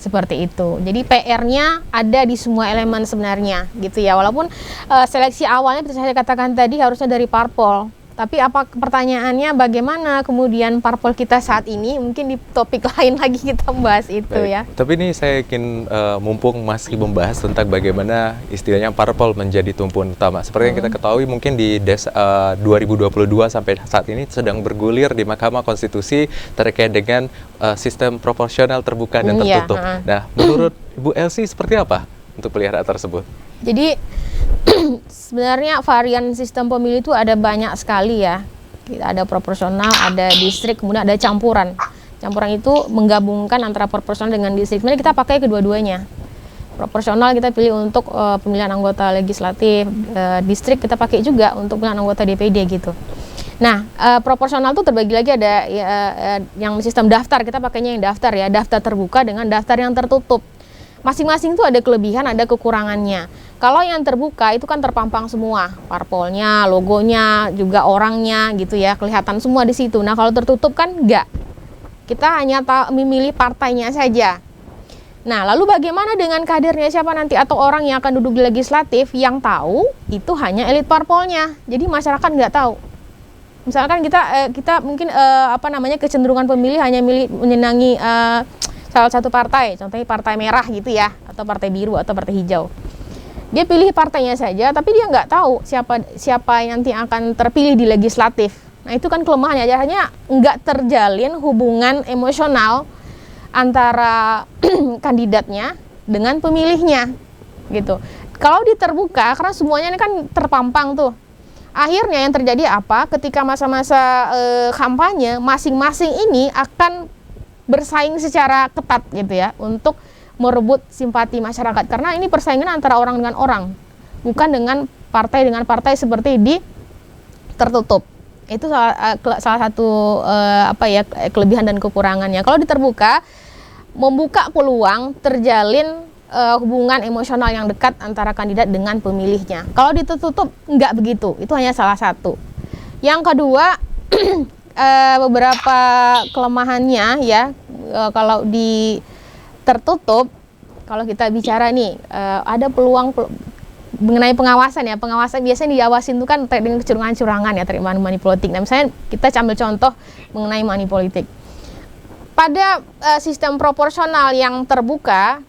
Seperti itu. Jadi PR-nya ada di semua elemen sebenarnya gitu ya. Walaupun seleksi awalnya seperti saya katakan tadi harusnya dari parpol. Tapi apa pertanyaannya bagaimana kemudian parpol kita saat ini, mungkin di topik lain lagi kita membahas itu. Baik. Ya. Tapi ini saya ingin mumpung masih membahas tentang bagaimana istilahnya parpol menjadi tumpuan utama. Seperti yang kita ketahui mungkin di 2022 sampai saat ini sedang bergulir di Mahkamah Konstitusi terkait dengan sistem proporsional terbuka dan tertutup. Nah, menurut Bu Elsie seperti apa untuk melihat hal tersebut? Jadi sebenarnya varian sistem pemilu itu ada banyak sekali ya. Ada proporsional, ada distrik, kemudian ada campuran. Campuran itu menggabungkan antara proporsional dengan distrik. Sebenarnya kita pakai kedua-duanya. Proporsional kita pilih untuk pemilihan anggota legislatif, distrik kita pakai juga untuk pemilihan anggota DPD gitu. Nah, proporsional itu terbagi lagi ada yang sistem daftar, kita pakainya yang daftar ya, daftar terbuka dengan daftar yang tertutup. Masing-masing itu ada kelebihan, ada kekurangannya. Kalau yang terbuka itu kan terpampang semua, parpolnya, logonya, juga orangnya gitu ya, kelihatan semua di situ. Nah, kalau tertutup kan enggak. Kita hanya memilih partainya saja. Nah, lalu bagaimana dengan kadernya siapa nanti atau orang yang akan duduk di legislatif? Yang tahu itu hanya elit parpolnya. Jadi masyarakat nggak tahu. Misalkan kita mungkin kecenderungan pemilih hanya menyenangi salah satu partai, contohnya partai merah gitu ya, atau partai biru atau partai hijau. Dia pilih partainya saja, tapi dia nggak tahu siapa yang nanti akan terpilih di legislatif. Nah, itu kan kelemahannya, akhirnya nggak terjalin hubungan emosional antara kandidatnya dengan pemilihnya gitu. Kalau di terbuka, karena semuanya ini kan terpampang tuh, akhirnya yang terjadi apa? Ketika masa-masa kampanye, masing-masing ini akan bersaing secara ketat gitu ya untuk merebut simpati masyarakat, karena ini persaingan antara orang dengan orang, bukan dengan partai seperti di tertutup. Itu salah satu kelebihan dan kekurangannya. Kalau di terbuka membuka peluang terjalin hubungan emosional yang dekat antara kandidat dengan pemilihnya. Kalau di tertutup enggak begitu. Itu hanya salah satu. Yang kedua, beberapa kelemahannya ya, kalau di tertutup, kalau kita bicara nih, ada peluang mengenai pengawasan ya. Pengawasan biasanya diawasin itu kan dengan kecurangan-curangan ya, money politik. Nah, misalnya kita ambil contoh mengenai money politik. Pada sistem proporsional yang terbuka,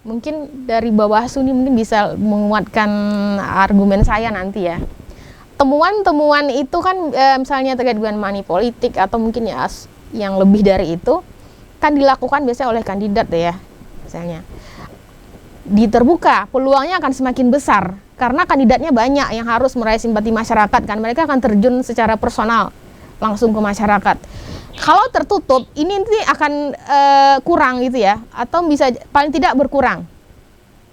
mungkin dari Bawaslu ini mungkin bisa menguatkan argumen saya nanti ya. Temuan-temuan itu kan misalnya terkait dengan money politik atau mungkin ya yang lebih dari itu kan dilakukan biasanya oleh kandidat ya, misalnya. Di terbuka peluangnya akan semakin besar karena kandidatnya banyak yang harus meraih simpati masyarakat kan, mereka akan terjun secara personal langsung ke masyarakat. Kalau tertutup ini nanti akan kurang gitu ya, atau bisa paling tidak berkurang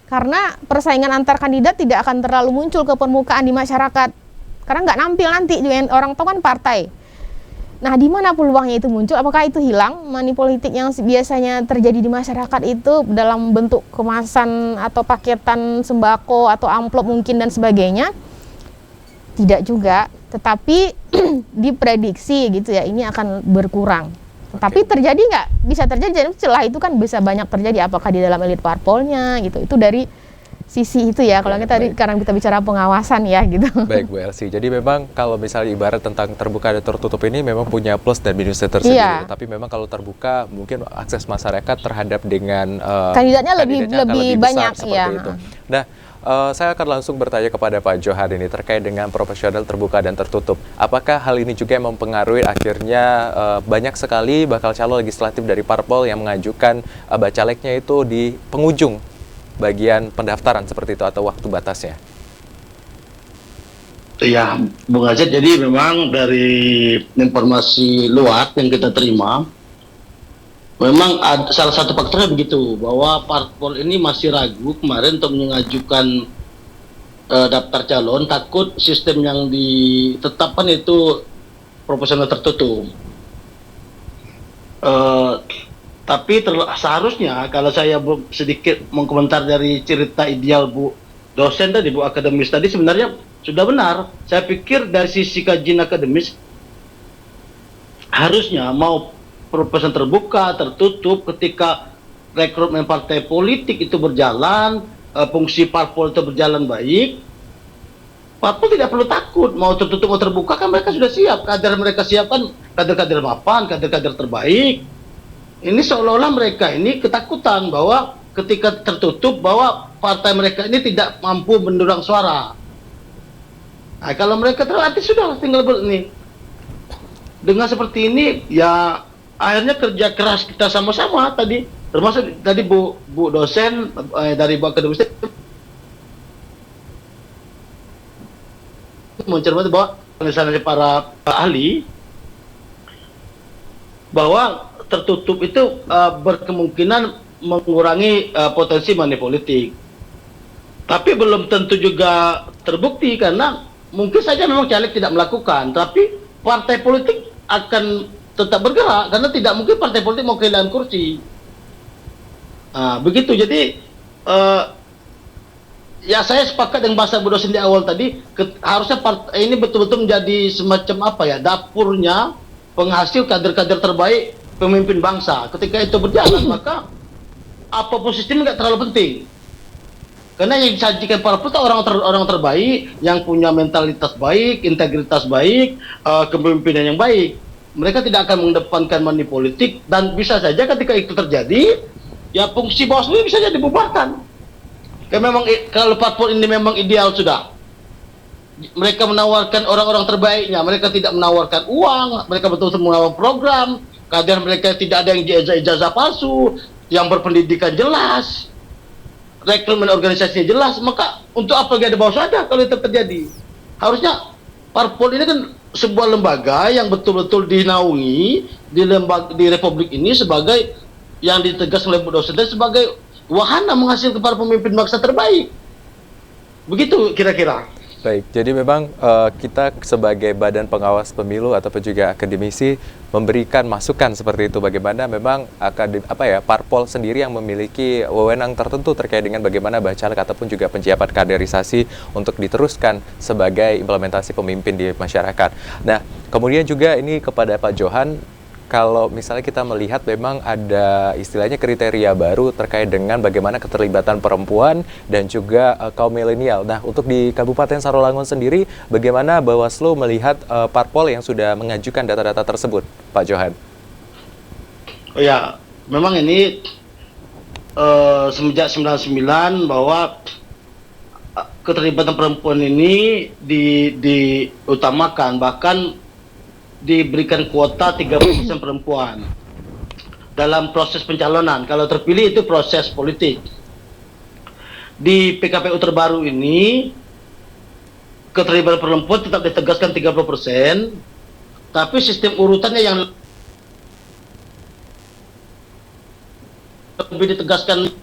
karena persaingan antar kandidat tidak akan terlalu muncul ke permukaan di masyarakat karena nggak nampil nanti juga, orang tahu kan partai. Nah, di mana peluangnya itu muncul? Apakah itu hilang? Money politik yang biasanya terjadi di masyarakat itu dalam bentuk kemasan atau paketan sembako atau amplop mungkin dan sebagainya? Tidak juga. tetapi diprediksi gitu ya ini akan berkurang. Tapi terjadi nggak? Bisa terjadi. Celah itu kan bisa banyak terjadi. Apakah di dalam elit parpolnya gitu? Itu dari sisi itu ya. Kalau karena kita bicara pengawasan ya gitu. Baik Bu Elsie. Jadi memang kalau misalnya ibarat tentang terbuka dan tertutup ini memang punya plus dan minusnya tersendiri. Iya. Tapi memang kalau terbuka mungkin akses masyarakat terhadap dengan kandidatnya lebih besar banyak seperti ya. itu. Nah, saya akan langsung bertanya kepada Pak Johan ini terkait dengan proporsional terbuka dan tertutup. Apakah hal ini juga yang mempengaruhi akhirnya banyak sekali bakal calon legislatif dari parpol yang mengajukan bacaleknya itu di penghujung bagian pendaftaran seperti itu atau waktu batasnya? Ya, Bung Azid, jadi memang dari informasi luar yang kita terima, memang ada salah satu faktornya begitu, bahwa parpol ini masih ragu kemarin untuk mengajukan daftar calon, takut sistem yang ditetapkan itu proporsional tertutup. Tapi seharusnya kalau saya sedikit mengkomentar dari cerita ideal Bu dosen tadi, Bu akademis tadi, sebenarnya sudah benar. Saya pikir dari sisi kajian akademis harusnya mau proporsional terbuka, tertutup, ketika rekrutmen partai politik itu berjalan, fungsi parpol itu berjalan baik, parpol tidak perlu takut mau tertutup mau terbuka, kan mereka sudah siap, kader mereka siapkan kader-kader mapan, kader-kader terbaik. Ini seolah-olah mereka ini ketakutan bahwa ketika tertutup bahwa partai mereka ini tidak mampu mendulang suara. Nah, kalau mereka terlatih sudah tinggal ini. Dengan seperti ini ya akhirnya kerja keras kita sama-sama tadi, termasuk tadi Bu dosen dari Bu akademis mencermati bahwa misalnya para ahli bahwa tertutup itu berkemungkinan mengurangi potensi money politik. Tapi belum tentu juga terbukti karena mungkin saja memang caleg tidak melakukan, tapi partai politik akan tetap bergerak karena tidak mungkin partai politik mau kehilangan kursi. Nah, begitu. Jadi ya saya sepakat dengan bahasa Bu dosen di awal tadi, harusnya partai ini betul-betul menjadi semacam apa ya, dapurnya penghasil kader-kader terbaik pemimpin bangsa. Ketika itu berjalan maka apapun sistem nggak terlalu penting. Karena yang disajikan parpol itu orang terbaik yang punya mentalitas baik, integritas baik, kepemimpinan yang baik. Mereka tidak akan mengedepankan money politik dan bisa saja ketika itu terjadi, ya fungsi Bawaslu bisa jadi dibubarkan. Karena memang kalau parpol ini memang ideal sudah. Mereka menawarkan orang-orang terbaiknya, mereka tidak menawarkan uang, mereka betul-betul menawarkan program, kader mereka tidak ada yang ijazah palsu, yang berpendidikan jelas, rekrutmen organisasinya jelas, maka untuk apa lagi ada Bawaslu ada kalau itu terjadi? Harusnya parpol ini kan sebuah lembaga yang betul-betul dinaungi di Republik ini sebagai yang ditegaskan oleh Bu dosen sebagai wahana menghasilkan para pemimpin bangsa terbaik. Begitu kira-kira. Baik, jadi memang kita sebagai badan pengawas pemilu ataupun juga akademisi memberikan masukan seperti itu, bagaimana memang parpol sendiri yang memiliki wewenang tertentu terkait dengan bagaimana bacalek ataupun juga penjabat kaderisasi untuk diteruskan sebagai implementasi pemimpin di masyarakat. Nah, kemudian juga ini kepada Pak Johan, kalau misalnya kita melihat memang ada istilahnya kriteria baru terkait dengan bagaimana keterlibatan perempuan dan juga kaum milenial. Nah, untuk di Kabupaten Sarolangun sendiri, bagaimana Bawaslu melihat parpol yang sudah mengajukan data-data tersebut, Pak Johan? Oh ya, memang ini semenjak 99 bahwa keterlibatan perempuan ini diutamakan, bahkan diberikan kuota 30% perempuan dalam proses pencalonan. Kalau terpilih itu proses politik. Di PKPU terbaru ini keterlibatan perempuan tetap ditegaskan 30%, tapi sistem urutannya yang lebih ditegaskan,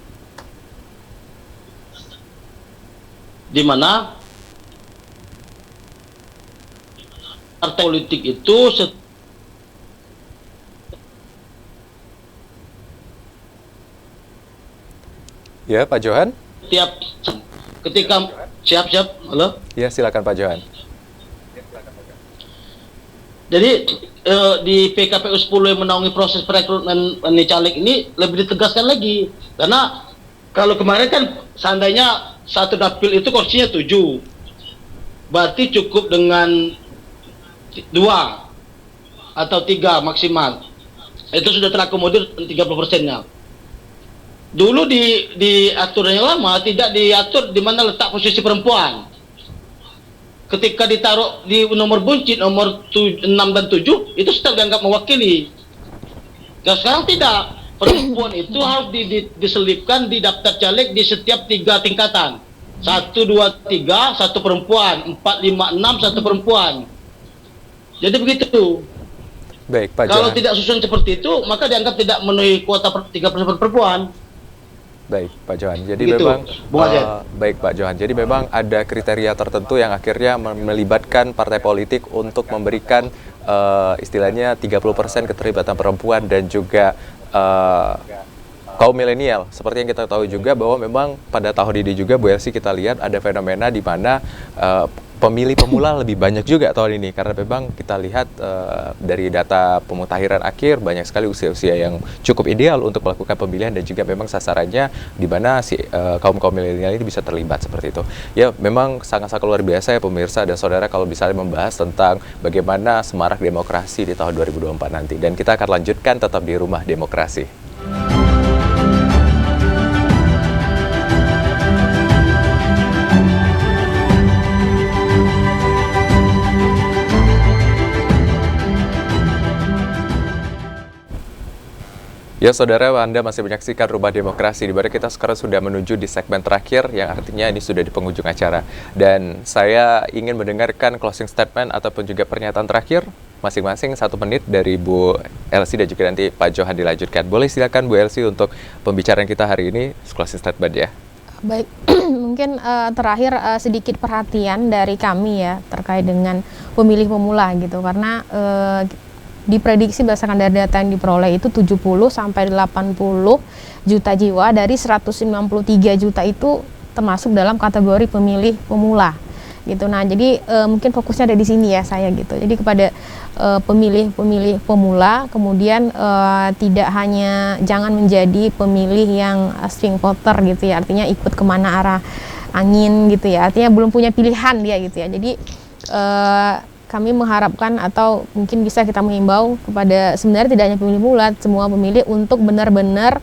di mana partai politik itu ya, Pak Johan? Ketika siap, halo? Ya, silakan Pak Johan. Jadi di PKPU 10 yang menaungi proses perekrutan caleg ini lebih ditegaskan lagi. Karena kalau kemarin kan seandainya satu dapil itu kursinya 7, berarti cukup dengan 2 atau 3 maksimal. Itu sudah terakomodir 30%-nya. Dulu di aturan yang lama tidak diatur di mana letak posisi perempuan. Ketika ditaruh di nomor buncit, nomor 6 dan 7, itu sudah dianggap mewakili. Dan sekarang tidak. Perempuan itu harus diselipkan di daftar caleg di setiap 3 tingkatan. 1, 2, 3, 1 perempuan. 4, 5, 6, 1 perempuan. Jadi begitu. Baik, Pak Kalau Johan. tidak susun seperti itu, maka dianggap tidak memenuhi kuota 3% perempuan. Baik, Pak Johan. Jadi Begitu, memang Bung Azed. baik, Pak Johan. Jadi memang ada kriteria tertentu yang akhirnya melibatkan partai politik untuk memberikan istilahnya 30% keterlibatan perempuan dan juga kaum milenial. Seperti yang kita tahu juga bahwa memang pada tahun ini juga Bu Elsie kita lihat ada fenomena di mana pemilih pemula lebih banyak juga tahun ini, karena memang kita lihat dari data pemutakhiran akhir banyak sekali usia-usia yang cukup ideal untuk melakukan pemilihan dan juga memang sasarannya di mana si kaum milenial ini bisa terlibat seperti itu. Ya, memang sangat-sangat luar biasa ya pemirsa dan saudara kalau bisa membahas tentang bagaimana semarak demokrasi di tahun 2024 nanti, dan kita akan lanjutkan tetap di Rumah Demokrasi. Ya saudara, Anda masih menyaksikan Rumah Demokrasi, di mana kita sekarang sudah menuju di segmen terakhir yang artinya ini sudah di penghujung acara. Dan saya ingin mendengarkan closing statement ataupun juga pernyataan terakhir masing-masing 1 menit dari Bu Elsie dan juga nanti Pak Johan dilanjutkan. Boleh silakan Bu Elsie untuk pembicaraan kita hari ini, closing statement ya. Baik, mungkin terakhir sedikit perhatian dari kami ya terkait dengan pemilih pemula gitu, karena diprediksi berdasarkan dari data yang diperoleh itu 70 sampai 80 juta jiwa dari 193 juta itu termasuk dalam kategori pemilih pemula gitu. Nah, jadi mungkin fokusnya ada di sini ya saya gitu. Jadi kepada pemilih pemula, kemudian tidak hanya jangan menjadi pemilih yang swing voter gitu ya, artinya ikut kemana arah angin gitu ya, artinya belum punya pilihan dia gitu ya. Jadi kami mengharapkan atau mungkin bisa kita mengimbau kepada sebenarnya tidak hanya pemilih pemula, semua pemilih untuk benar-benar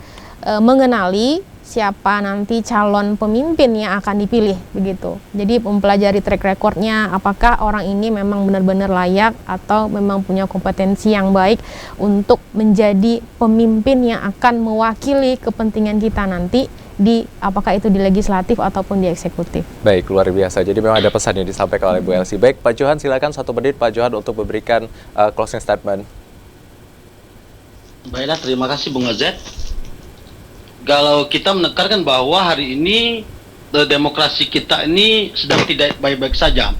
mengenali siapa nanti calon pemimpin yang akan dipilih begitu. Jadi mempelajari track recordnya, apakah orang ini memang benar-benar layak atau memang punya kompetensi yang baik untuk menjadi pemimpin yang akan mewakili kepentingan kita nanti di apakah itu di legislatif ataupun di eksekutif. Baik, luar biasa. Jadi memang ada pesan yang disampaikan oleh Bu Elsie. Baik, Pak Johan silakan 1 menit Pak Johan untuk memberikan closing statement. Baiklah, terima kasih Bung Azed. Kalau kita menekankan bahwa hari ini demokrasi kita ini sedang tidak baik-baik saja,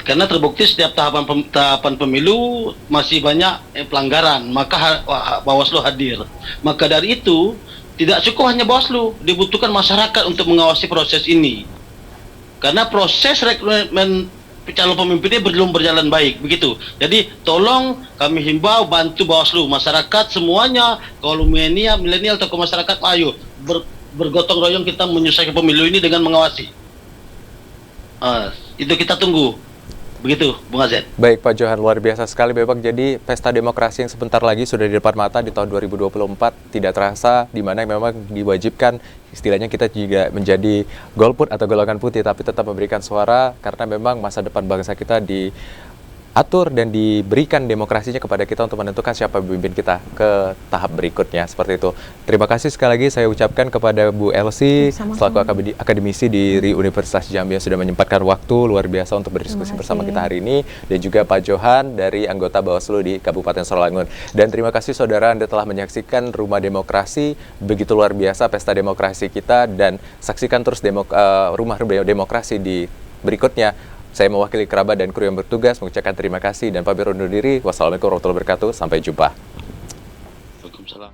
karena terbukti setiap tahapan pemilu masih banyak pelanggaran, maka Bawaslu hadir. Maka dari itu tidak cukup hanya Bawaslu, dibutuhkan masyarakat untuk mengawasi proses ini. Karena proses rekrutmen calon pemimpinnya belum berjalan baik, begitu. Jadi tolong kami himbau bantu Bawaslu, masyarakat semuanya, kaum milenial, tokoh masyarakat, ayo bergotong royong kita menyelesaikan pemilu ini dengan mengawasi. Itu kita tunggu. Begitu, Bung Azed. Baik, Pak Johan, luar biasa sekali memang. Jadi pesta demokrasi yang sebentar lagi sudah di depan mata di tahun 2024 tidak terasa, di mana memang diwajibkan istilahnya kita juga menjadi golput atau golongan putih, tapi tetap memberikan suara karena memang masa depan bangsa kita diatur dan diberikan demokrasinya kepada kita untuk menentukan siapa pemimpin kita ke tahap berikutnya, seperti itu. Terima kasih sekali lagi saya ucapkan kepada Bu Elsie selaku akademisi dari Universitas Jambi yang sudah menyempatkan waktu luar biasa untuk berdiskusi bersama kita hari ini, dan juga Pak Johan dari anggota Bawaslu di Kabupaten Sarawangun. Dan terima kasih saudara, Anda telah menyaksikan Rumah Demokrasi, begitu luar biasa pesta demokrasi kita, dan saksikan terus Rumah Demokrasi di berikutnya. Saya mewakili kerabat dan kru yang bertugas mengucapkan terima kasih dan pamit undur diri. Wassalamualaikum warahmatullahi wabarakatuh. Sampai jumpa. Waalaikumsalam.